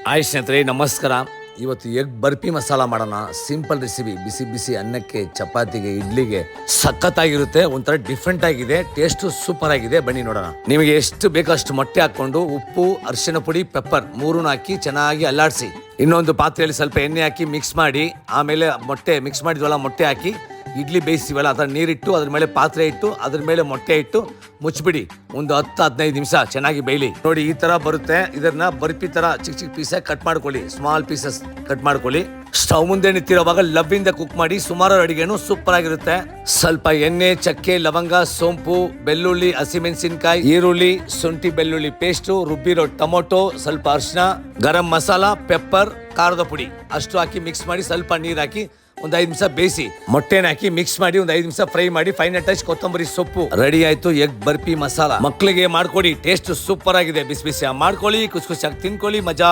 Hi ಸ್ನೇಹಿತರೆ ನಮಸ್ಕಾರ. ಇವತ್ತು ಎಗ್ ಬರ್ಫಿ ಮಸಾಲ ಮಾಡೋಣ. ಸಿಂಪಲ್ ರೆಸಿಪಿ, ಬಿಸಿ ಬಿಸಿ ಅನ್ನಕ್ಕೆ, ಚಪಾತಿಗೆ, ಇಡ್ಲಿಗೆ ಸಖತ್ತಾಗಿರುತ್ತೆ. ಒಂಥರ ಡಿಫ್ರೆಂಟ್ ಆಗಿದೆ, ಟೇಸ್ಟ್ ಸೂಪರ್ ಆಗಿದೆ. ಬನ್ನಿ ನೋಡೋಣ. ನಿಮಗೆ ಎಷ್ಟು ಬೇಕೋ ಅಷ್ಟು ಮೊಟ್ಟೆ ಹಾಕೊಂಡು ಉಪ್ಪು, ಅರಿಶಿನ ಪುಡಿ, ಪೆಪ್ಪರ್ ಮೂರನ್ನು ಹಾಕಿ ಚೆನ್ನಾಗಿ ಅಲ್ಲಾಡಿಸಿ. ಇನ್ನೊಂದು ಪಾತ್ರೆಯಲ್ಲಿ ಸ್ವಲ್ಪ ಎಣ್ಣೆ ಹಾಕಿ ಮಿಕ್ಸ್ ಮಾಡಿ, ಆಮೇಲೆ ಮೊಟ್ಟೆ ಮಿಕ್ಸ್ ಮಾಡಿದ್ವಲ್ಲ ಮೊಟ್ಟೆ ಹಾಕಿ ಇಡ್ಲಿ ಬೇಯಿಸ್ತೀವಲ್ಲ ಅದರ ನೀರಿಟ್ಟು ಅದ್ರ ಮೇಲೆ ಪಾತ್ರೆ ಇಟ್ಟು ಅದ್ರ ಮೇಲೆ ಮೊಟ್ಟೆ ಇಟ್ಟು ಮುಚ್ಚಿಬಿಡಿ. ಒಂದು 10-15 ನಿಮಿಷ ಚೆನ್ನಾಗಿ ಬೇಯಲಿ. ನೋಡಿ ಈ ತರ ಬರುತ್ತೆ. ಇದನ್ನ ಬರ್ಫಿ ತರ ಚಿಕ್ಕ ಚಿಕ್ಕ ಪೀಸ್ ಕಟ್ ಮಾಡ್ಕೊಳ್ಳಿ, ಸ್ಮಾಲ್ ಪೀಸಸ್ ಕಟ್ ಮಾಡ್ಕೊಳ್ಳಿ. ಸ್ಟವ್ ಮುಂದೆ ನಿಂತಿರೋವಾಗ ಲವ್ ಇಂದ ಕುಕ್ ಮಾಡಿ. ಸುಮಾರು ಅಡಿಗೆನು ಸೂಪರ್ ಆಗಿರುತ್ತೆ. ಸ್ವಲ್ಪ ಎಣ್ಣೆ, ಚಕ್ಕೆ, ಲವಂಗ, ಸೋಂಪು, ಬೆಳ್ಳುಳ್ಳಿ, ಹಸಿಮೆಣಸಿನಕಾಯಿ, ಈರುಳ್ಳಿ, ಶುಂಠಿ ಬೆಳ್ಳುಳ್ಳಿ ಪೇಸ್ಟ್, ರುಬ್ಬಿರೋ ಟೊಮೊಟೊ, ಸ್ವಲ್ಪ ಅರಿಶಿನ, ಗರಂ ಮಸಾಲ, ಪೆಪ್ಪರ್, ಖಾರದ ಪುಡಿ ಅಷ್ಟು ಹಾಕಿ ಮಿಕ್ಸ್ ಮಾಡಿ ಸ್ವಲ್ಪ ನೀರು ಹಾಕಿ ಒಂದು 5 ನಿಮಿಷ ಬೇಯಿಸಿ. ಮೊಟ್ಟೆನ ಹಾಕಿ ಮಿಕ್ಸ್ ಮಾಡಿ ಒಂದು 5 ನಿಮಿಷ ಫ್ರೈ ಮಾಡಿ. ಫೈನಲ್ ಟಚ್ ಕೊತ್ತಂಬರಿ ಸೊಪ್ಪು ರೆಡಿ ಆಯ್ತು. ಎಗ್ ಬರ್ಫಿ ಮಸಾಲ ಮಕ್ಕಳಿಗೆ ಮಾಡ್ಕೊಡಿ, ಟೇಸ್ಟ್ ಸೂಪರ್ ಆಗಿದೆ. ಬಿಸಿ ಬಿಸಿ ಮಾಡ್ಕೊಳ್ಳಿ, ಖುಷಿ ಖುಷಿಯಾಗಿ ತಿನ್ಕೊಳ್ಳಿ, ಮಜಾ